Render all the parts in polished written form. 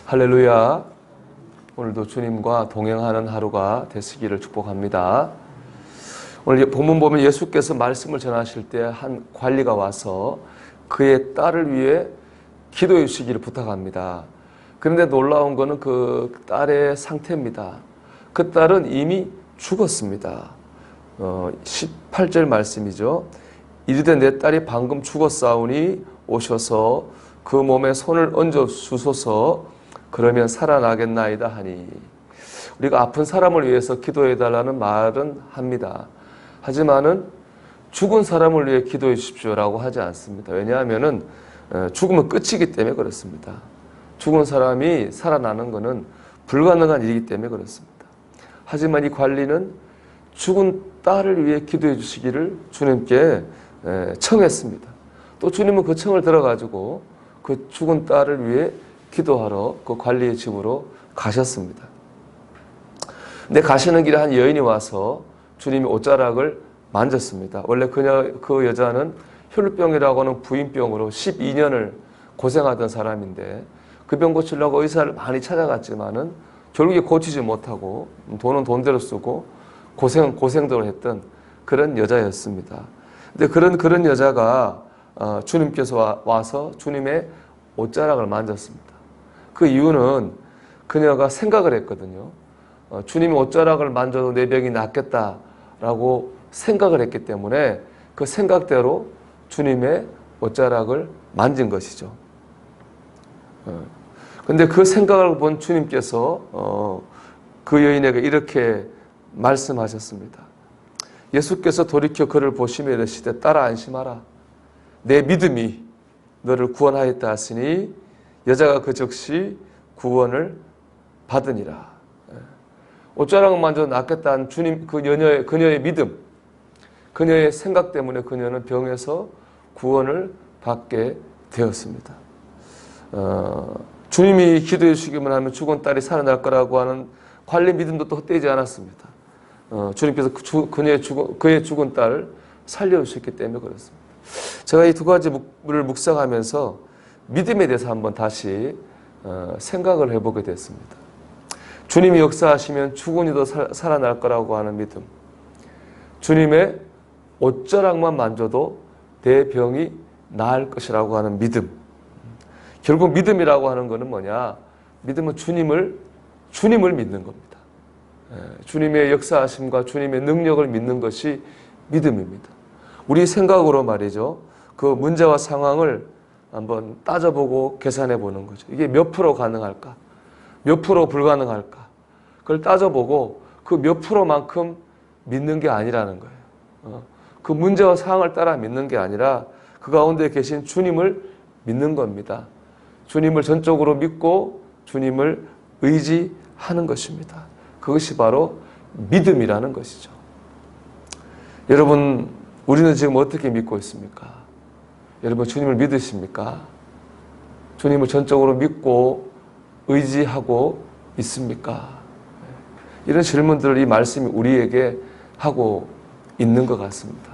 할렐루야. 오늘도 주님과 동행하는 하루가 되시기를 축복합니다. 오늘 본문 보면 예수께서 말씀을 전하실 때 한 관리가 와서 그의 딸을 위해 기도해 주시기를 부탁합니다. 그런데 놀라운 것은 그 딸의 상태입니다. 그 딸은 이미 죽었습니다. 18절 말씀이죠. 이르되 내 딸이 방금 죽었사오니 오셔서 그 몸에 손을 얹어 주소서. 그러면 살아나겠나이다 하니, 우리가 아픈 사람을 위해서 기도해 달라는 말은 합니다. 하지만은 죽은 사람을 위해 기도해 주십시오라고 하지 않습니다. 왜냐하면은 죽으면 끝이기 때문에 그렇습니다. 죽은 사람이 살아나는 것은 불가능한 일이기 때문에 그렇습니다. 하지만 이 관리는 죽은 딸을 위해 기도해 주시기를 주님께 청했습니다. 또 주님은 그 청을 들어가지고 그 죽은 딸을 위해 기도하러 그 관리의 집으로 가셨습니다. 근데 가시는 길에 한 여인이 와서 주님이 옷자락을 만졌습니다. 원래 그 여자는 혈루병이라고 하는 부인병으로 12년을 고생하던 사람인데 그 병 고치려고 의사를 많이 찾아갔지만은 결국에 고치지 못하고 돈은 돈대로 쓰고 고생들을 했던 그런 여자였습니다. 근데 그런 여자가 주님께서 와서 주님의 옷자락을 만졌습니다. 그 이유는 그녀가 생각을 했거든요. 주님이 옷자락을 만져도 내 병이 낫겠다라고 생각을 했기 때문에 그 생각대로 주님의 옷자락을 만진 것이죠. 그런데 그 생각을 본 주님께서 그 여인에게 이렇게 말씀하셨습니다. 예수께서 돌이켜 그를 보시며 이르시되 딸아 안심하라. 내 믿음이 너를 구원하였다 하시니 여자가 그 즉시 구원을 받으니라. 옷자락을 만져 낫겠다는 주님 그녀의 믿음, 그녀의 생각 때문에 그녀는 병에서 구원을 받게 되었습니다. 주님이 기도해 주시기만 하면 죽은 딸이 살아날 거라고 하는 관리 믿음도 또 헛되지 않았습니다. 주님께서 그의 죽은 딸을 살려주셨기 때문에 그렇습니다. 제가 이 두 가지를 묵상하면서 믿음에 대해서 한번 다시 생각을 해보게 됐습니다. 주님이 역사하시면 죽은 이도 살아날 거라고 하는 믿음, 주님의 옷자락만 만져도 내 병이 나을 것이라고 하는 믿음. 결국 믿음이라고 하는 것은 뭐냐? 믿음은 주님을 믿는 겁니다. 주님의 역사하심과 주님의 능력을 믿는 것이 믿음입니다. 우리 생각으로 말이죠. 그 문제와 상황을 한번 따져보고 계산해 보는 거죠. 이게 몇 프로 가능할까? 몇 프로 불가능할까? 그걸 따져보고 그 몇 프로만큼 믿는 게 아니라는 거예요. 그 문제와 상황을 따라 믿는 게 아니라 그 가운데 계신 주님을 믿는 겁니다. 주님을 전적으로 믿고 주님을 의지하는 것입니다. 그것이 바로 믿음이라는 것이죠. 여러분, 우리는 지금 어떻게 믿고 있습니까? 여러분, 주님을 믿으십니까? 주님을 전적으로 믿고 의지하고 있습니까? 이런 질문들을 이 말씀이 우리에게 하고 있는 것 같습니다.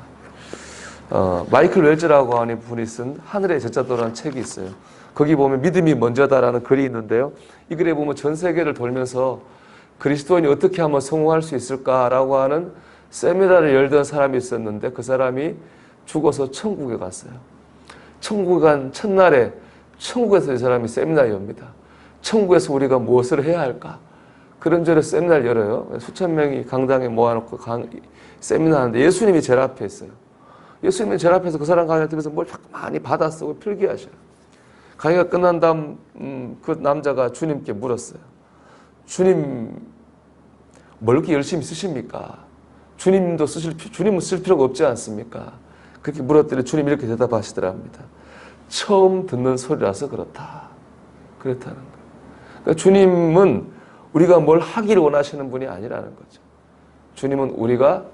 마이클 웰즈라고 하는 분이 쓴 하늘의 제자도라는 책이 있어요. 거기 보면 믿음이 먼저다라는 글이 있는데요. 이 글에 보면 전 세계를 돌면서 그리스도인이 어떻게 하면 성공할 수 있을까라고 하는 세미나를 열던 사람이 있었는데 그 사람이 죽어서 천국에 갔어요. 천국에 간 첫날에 천국에서 이 사람이 세미나를 엽니다. 천국에서 우리가 무엇을 해야 할까? 그런저런 세미나를 열어요. 수천 명이 강당에 모아놓고 세미나 하는데 예수님이 제일 앞에 있어요. 예수님이 제일 앞에서 그 사람 강의를 들으면서 뭘 많이 받아 쓰고 필기하셔요. 강의가 끝난 다음 그 남자가 주님께 물었어요. 주님, 뭘 그렇게 열심히 쓰십니까? 주님은 쓸 필요가 없지 않습니까? 그렇게 물었더니 주님 이렇게 대답하시더랍니다. 처음 듣는 소리라서 그렇다는 거예요. 그러니까 주님은 우리가 뭘 하기를 원하시는 분이 아니라는 거죠. 주님은 우리가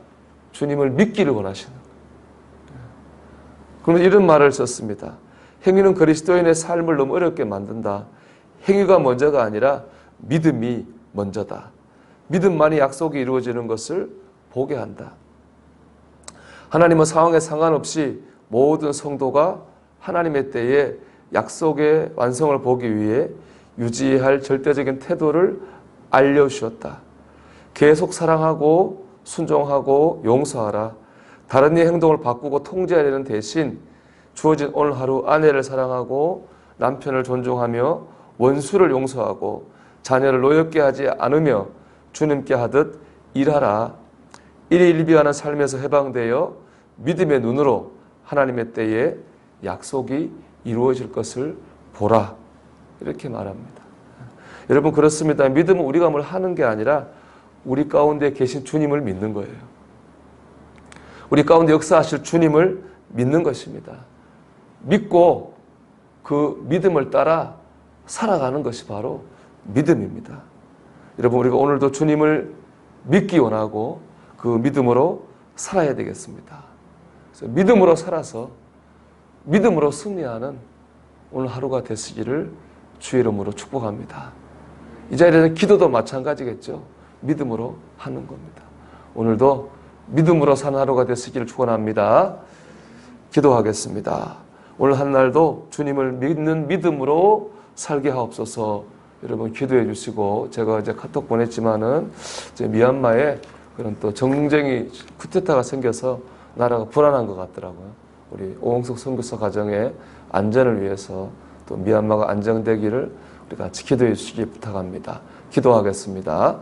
주님을 믿기를 원하시는 거예요. 그러면 이런 말을 썼습니다. 행위는 그리스도인의 삶을 너무 어렵게 만든다. 행위가 먼저가 아니라 믿음이 먼저다. 믿음만이 약속이 이루어지는 것을 보게 한다. 하나님은 상황에 상관없이 모든 성도가 하나님의 때에 약속의 완성을 보기 위해 유지해야 할 절대적인 태도를 알려주셨다. 계속 사랑하고 순종하고 용서하라. 다른 이의 행동을 바꾸고 통제하려는 대신 주어진 오늘 하루 아내를 사랑하고 남편을 존중하며 원수를 용서하고 자녀를 노엽게 하지 않으며 주님께 하듯 일하라. 일희일비하는 삶에서 해방되어 믿음의 눈으로 하나님의 때에 약속이 이루어질 것을 보라. 이렇게 말합니다. 여러분 그렇습니다. 믿음은 우리가 뭘 하는 게 아니라 우리 가운데 계신 주님을 믿는 거예요. 우리 가운데 역사하실 주님을 믿는 것입니다. 믿고 그 믿음을 따라 살아가는 것이 바로 믿음입니다. 여러분 우리가 오늘도 주님을 믿기 원하고 그 믿음으로 살아야 되겠습니다. 그래서 믿음으로 살아서 믿음으로 승리하는 오늘 하루가 되시기를 주의 이름으로 축복합니다. 이 자리에는 기도도 마찬가지겠죠. 믿음으로 하는 겁니다. 오늘도 믿음으로 사는 하루가 되시기를 축원합니다. 기도하겠습니다. 오늘 한 날도 주님을 믿는 믿음으로 살게 하옵소서. 여러분 기도해 주시고, 제가 이제 카톡 보냈지만은 이제 미얀마에 그런 또 정쟁이 쿠데타가 생겨서 나라가 불안한 것 같더라고요. 우리 오홍석 선교사 가정의 안전을 위해서 또 미얀마가 안정되기를 우리 같이 기도해 주시기 부탁합니다. 기도하겠습니다.